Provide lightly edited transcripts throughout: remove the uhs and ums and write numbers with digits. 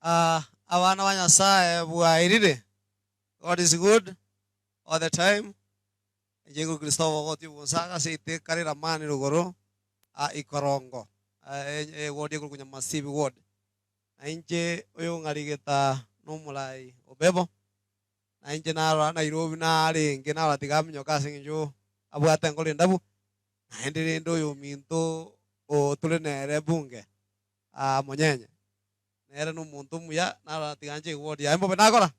Abana ba Nyasaye bwairire. God is good all the time. Jego Kristo wogoti busaga site karira mani rugoro ikorongo. Wodi ko kunya massive word. Ainje oyo ngarigeta no mulai obebo. Ainje naro Nairobi na ari ngina latigamyo kasinjo abwata ngoli ndabu. Aendere ndo yo minto o tulenere bunge. Monyenye. Nere no muntu muya naro latiganje word ya embo benagora.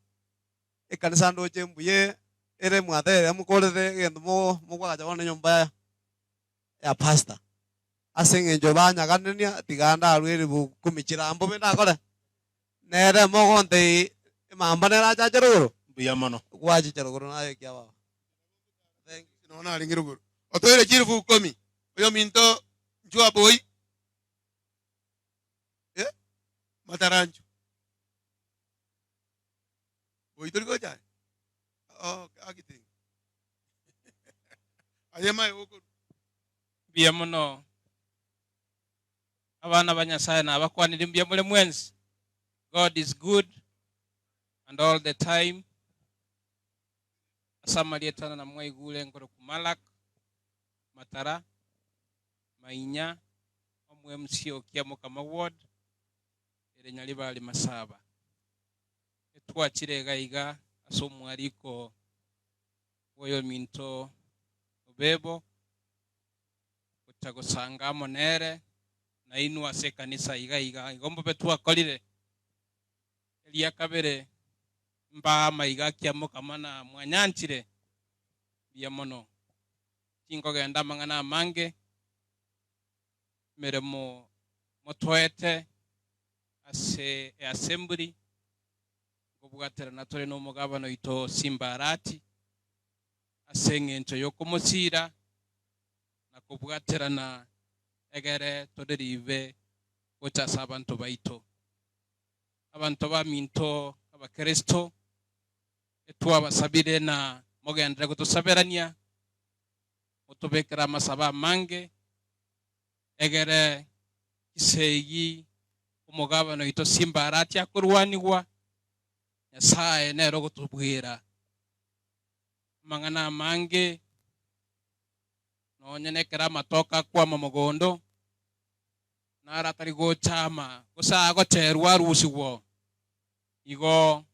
Ikanisa ndo chembuye ere mwatere amukorere gendo mugwa jabone nyumba ya pastor asenge jobanya kanenia tiganda arwiri bu kumichira ambo benagora nere mogonte mamba nera chacheruguru Buya mono. gwaji cheruguru nayo kya baba. Thank you. Naona alingiruguru. Otoire chirifu komi. Oyo minto njua boy. Matarancho. Boy turi ko jai. Oh, akiting. Ayema yoko. Buya mono. Abana ba Nyasaye na abakwanira mbiya mule mwenzi. God is good and all the time. Asamalietana na mwaigule ngoro kumalak matara mainya omwe msio kiamo kama ward ere nyaliba ali masaba etwachire gaiga asomu aliko oyo minto obebo utagosanga monere na inu ase kanisa iga igombo betwa kolire elia kabere mba maiga kiamo kama na mwanyanchire bia mono tingo genda mangana mange meremo motwete ase assembly gobugatera natore no mugabano ito Simbarati asenge nto yokomosira na kubugatera na egere toderive gocha sabanto baito abantu ba minto abakristo etwa basabire na mogendere gutusaberania utubekera masaba mange egere kisegi umugabano ito Simbarati akurwanigwa Nyasaye nero gutubwira mangana mange nonyenekera matoka kwa mamugondo nara tari gochama gusa goterwa rusigwo igo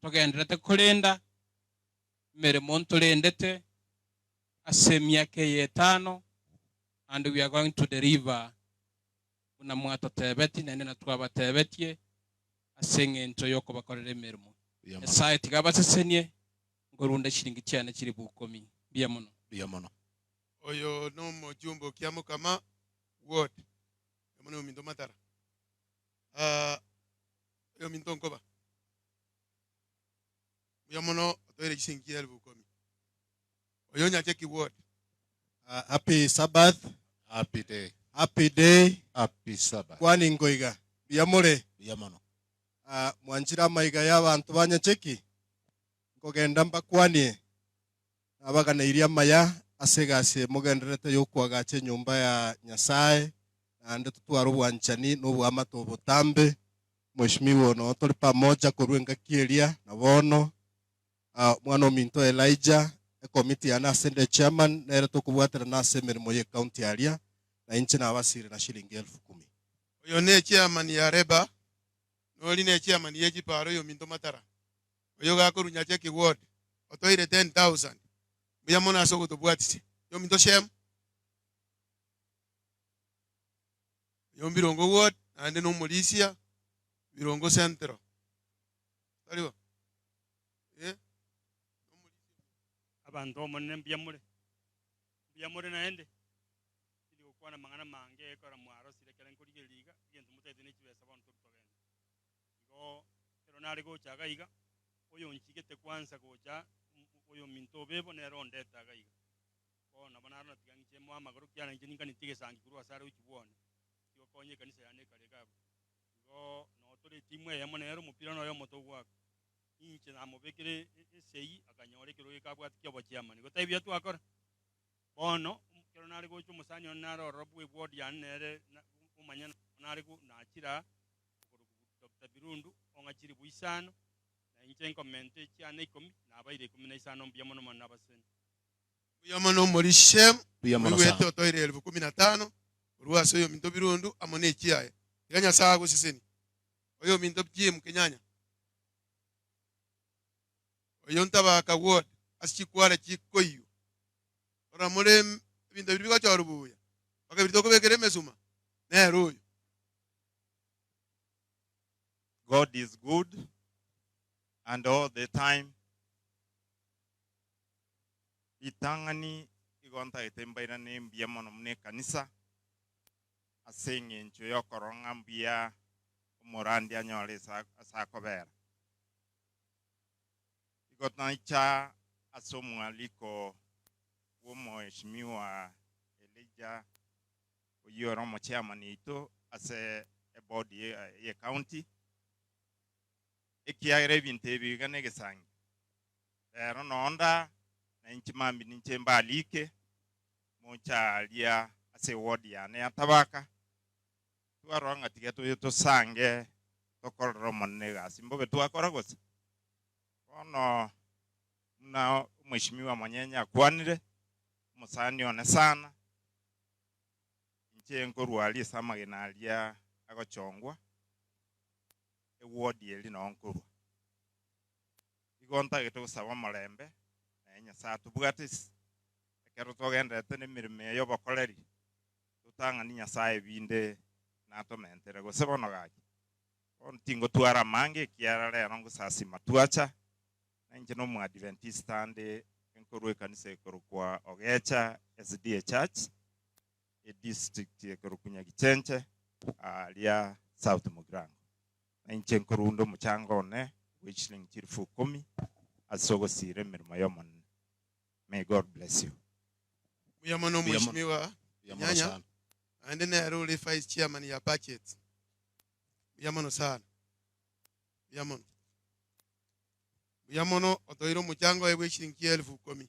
togenderete kulinda mere montolendete asemia ke 5 and we are going to deliver una mwato tebeti nene na twaba tebetie asenge nto yoko bakorere mermo Nyasaye tigabasesenie ngorunda shiringi cyane kiri bukomi biya mono Oyo no mojumbo kiamo kama word. Yamono minto matara. Oyo minto nkoba. Yamono otoire chisingi elbu komi. Oyo nyacheki word. Happy Sabbath. Happy day. Happy day. Happy Sabbath. Kwani ngoiga. Biyamure. Buya mono. Mwanjira maiga y'abantu banyacheki. Ngogenda mbakwanie. Abagana iria maya asegase mugenderete yokwagache nyumba ya Nyasaye ande tutwara ubwanchani n'ubwamato butambe mheshimiwa no tuli pamoja kurwenga kielia na bono mwana minto Elijah committee ya nasende chairman nere tukubwatira nase mirimo ye county area na inchi na abasire na shilingi 10,000. Oyo ne chairman ya reba. Noli ne chairman ye jiparo yo minto matara. Oyo gakuru nyacheki ward. Otoire 10,000. Buya mono asogo tubwatise. Yo minto shem. Yo Birongo ward ande no Molisia Birongo centro. Tariwa. Abantu omonne mbiyamure naende ili okwana mangana mange ekora mwaro sirekera nkurige liga gento mutete ne kibesa abantu tugenda igo ero nari gocha iga oyo nchigete kwanza gocha oyo minto bebo nero ndeta iga bona bonarana tigangiche mu amaguru kyana nje ninga nitige sangi kuru asare ukibone igo konye kanisa yane kare gabo igo no tole timwe ya monero mupira no yo moto gwako inche na mubekere sei akanyore kiro ikabwati kyo bochiamani gotebya twakora bono kero nari gocho musanyo naro robu word ya nere umanya nari ku nakira Dr. birundu ongachiri buisano na inche nkomente chiana 10 na abaire 15 mbuya mono mwana abaseni mbuya mono muri shem Mbuya mono mwiwete sana. otoire 15,000 ruwaso yo minto birundu amone chiaye iganya sago siseni oyo minto piem kenyanya oyo ntaba ka ward asichikwara chikoyo ora mure binto bibiko chorubuya bakabirito kubekere mesuma neruyo. God is good, and all the time. Itangani igonta itembaira ne mbia mono mne kanisa asenye ncho yokoronga mbia morandi anyole sa kobera. Igotna icha asomu aliko womo heshimiwa Elijah oyoro mo chairman ito ase a body ye county. Ikiagere bintebi gane gesangi ero nonda na inchimambi ninchemba alike mocha alia ase ward ya ne atabaka tuaronga tigeto to sange to korro monega simbobe tuakora gose ono na mheshimiwa Manyenya kwanire musani one sana inche nkoruali samagena alia agochongwa wodi eli na onkuru igonta geto sawa malembe na nya satu bugatis ekero togenda tene mirime yo bakoleri tutanga ninya sae binde na to mentere go sebono gaji on tingo tuara mange kiara le rongo sasi matuacha na nje no mu adventist ande enkuru ekanisa ekuru kwa ogecha SDA church e district ekuru kunya gichenche alia South Mugrango na inche nkurundo muchango ne wichling chirifu 10 asogo sire mirimo yomon. May God bless you. Mbuya mono mheshimiwa Mbuya mono Nyanya sana. ande ne rule vice chairman ya budget mbuya mono sana mbuya mono otoiro muchango ewe shilingi 10,000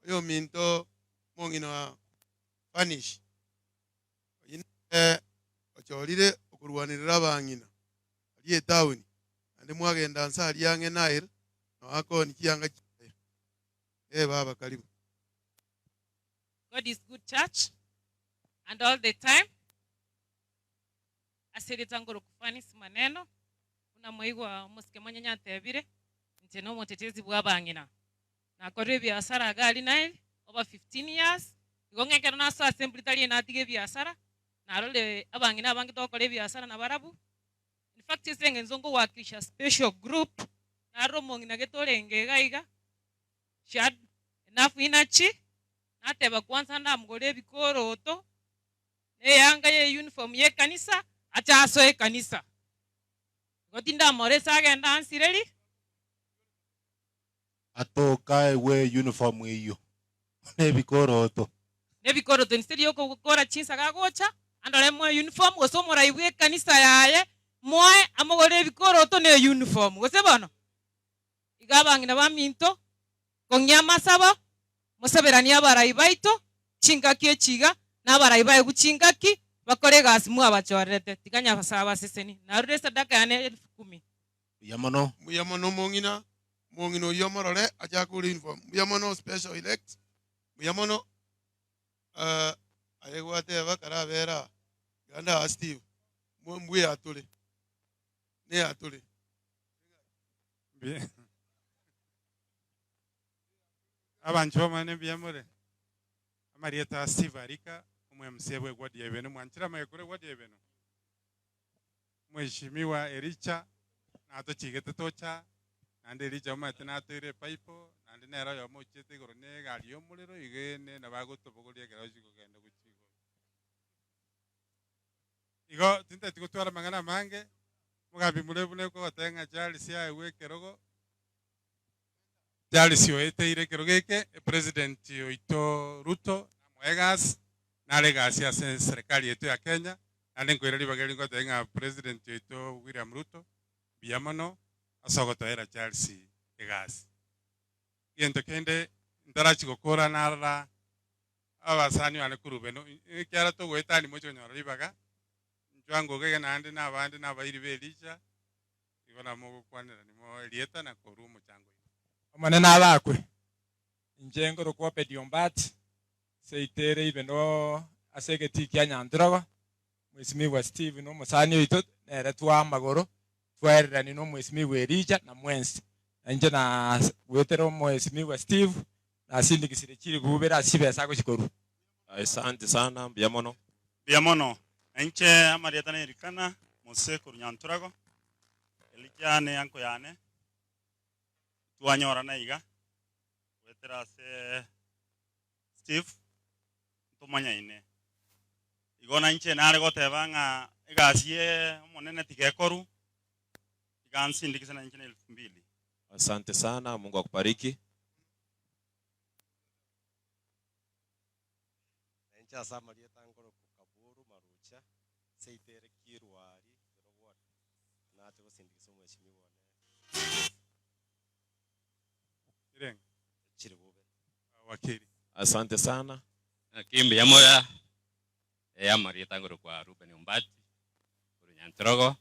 oyo minto mongino fanish ocholire okurwanirira abangina aliye town ande mwagenda ansali yange nair no akoni kianga baba karibu. God is good, church, and all the time. Asiri tangoro kufanisi maneno kuna moigwa musike Manyenya tebire nteno motetezi bwabangina na kore biashara gali nail over 15 years igongekera na so assembly tali na tige biashara na role abangina abangi tokore biashara na barabu. In fact isenge nzongo wakisha special group na romo ngina getolenge gaiga shad enough inachi nateba kwanza ndamugore bikoroto ne yanga ye uniform ye kanisa achaso ye kanisa gotinda more sagenda ansireli Atoka we uniform iyo. Nebikoroto. nebikoroto instead yoko gukora chinsa gagocha andole mo uniform gosomora ibwe kanisa yaye moe amogore bikoroto ne uniform gose bono igabangina baminto kongyama sabo museberani abarayi baito chingaki echiga n'abarayi baye guchingaki bakore gasi mu abachorete tiganya basaba seseni na rure sadaka yane 10,000 Mbuya mono mongino yomorore ajakuri uniform mbuya mono special elect mbuya mono ayegwate bakarabera ganda Steve mbuye atule ne atule Bien. Abancho bamane byamure. Amarieta Steve Arika, umwe bwe gwadi ebeno mwanchira mayekore gwadi ebeno. Mheshimiwa Ericha na to chigete tocha ande Ericha umate na tere paipo ande nero yo mochete gorone gali yo mulero igene na bagoto bogolia garaji kugenda guchigo. Igo tinta tikutwara mangana mange mugabi mulebune ko batenga chali sia ewekerogo Charles yoete ire kerogeke president yoito Ruto mwegas na legacy ya serikali yetu ya Kenya ande nkwirali bageli ngo tenga president yoito William Ruto biamono asogoto era Charles legacy yento kende ndarachi gokora narara abasani wane kurubeno kyara to gwetani mocho nyora libaga njwango gege nande nabandi nabayiri belisha igona mo kwanira ni mo lieta na koru muchango Manena abakwe injengo rokwope diombat seitere ibeno asegeti kya nyandrogo mwesimiwa Steve no musani oito nere twa magoro twerera ni no mwesimiwa Elija na mwensi nje na wetero mwesimiwa Steve na sindikisire kiri bubera asibesa ko kikoru. Asante sana biamono enche amarieta ne rikana mose kurunyanturago elikane yanko yane tuanyora na iga wetera se Steve tumanya ine igona inche nare gotebanga igasie monene tikekoru igansindikisa na inche 2000. Asante sana, Mungu akubariki. Encha samarieta ngoro kukaburu marucha seitere kirwari rogwa na te sindikisa mweshimiwa Ireng chiribube wakili. Asante sana. Kimbi ya moya ya marieta ngoro kwa Ruben Umbati Kurunyantorogo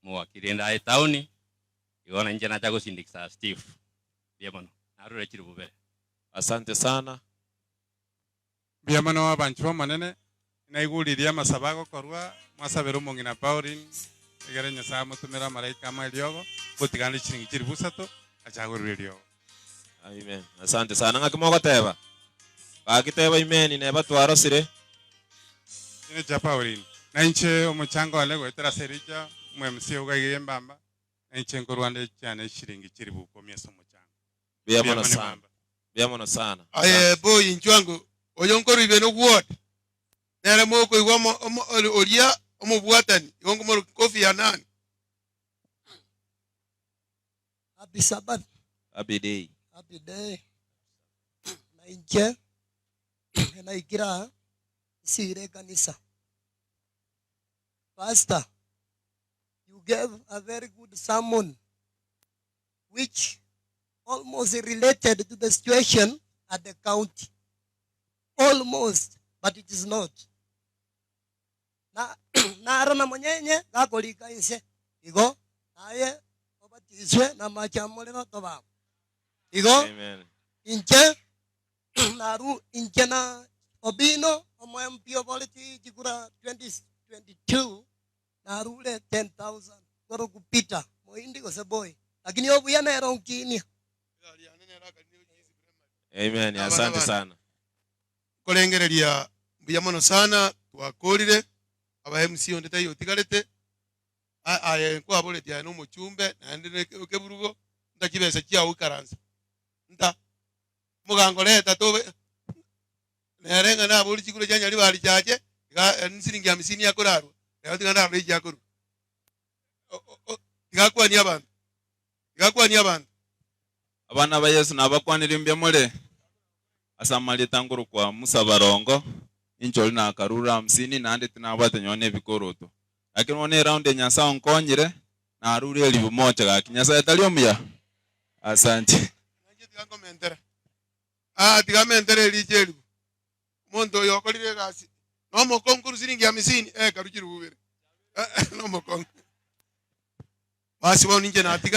muwakili ndai tauni igona nje na chago sindikisa Steve biamono narure chirubube. Asante sana biamono abanchu manene naiguliria masabago korwa mwasabero mongina Pauline igere nyasa mutumira malaika maliogo butigandi chiringi chiribusato achagurulio. Amen. Asante sana ngakimo teba bakiteba imeni neba twarosire ine cha Pauline na inche omuchango wale gwetera serija mwemsi ugagiye mbamba enche nkorwande cyane shiringi chiribuko myeso muchango. Biamono sana aye boy inchwangu oyonkoro ibeno ward nere moko igwamo olia omubwatani yongo mo kofi ya nani. Happy Sabbath. Happy day. Happy day. Na inche na ikira sire kanisa. Pastor, you gave a very good sermon which almost related to the situation at the county. Almost, but it is not. Na arana mwenyenye gakolika inse igo aye obatizwe na machamolero toba igo Amen. inche naru inche na obino omwempio politi jikura 2022 narule 10,000 koro kupita moindi ko seboy lakini obu yana eronkini. Amen. Asante sana kolengereria biamono sana twakolire aba MC ondeta yo tigarete aye kwa boleti ya no muchumbe na ndine keburugo ndakibesa kya ukaranza nda mugango leta tobe nerenga na boli chikule cyanya libali cyaje ga nsiringi ya misini ya koraro ya tiganda reji ya koru tigakwa ni abantu abana ba Yesu nabakwanira mbyamole asamalita nguru kwa Musa barongo incholi na karura 50 na ande tinabate nyone bikoroto lakini one round ya nyasa onkonyire na aruri elibu moja ga kinyasa etaliomya. Asante tigamentere elijeri mondo yokolire gasi no mokonkuru siringi ya misini karukiri bubere no mokonku basi wao ninje na atiga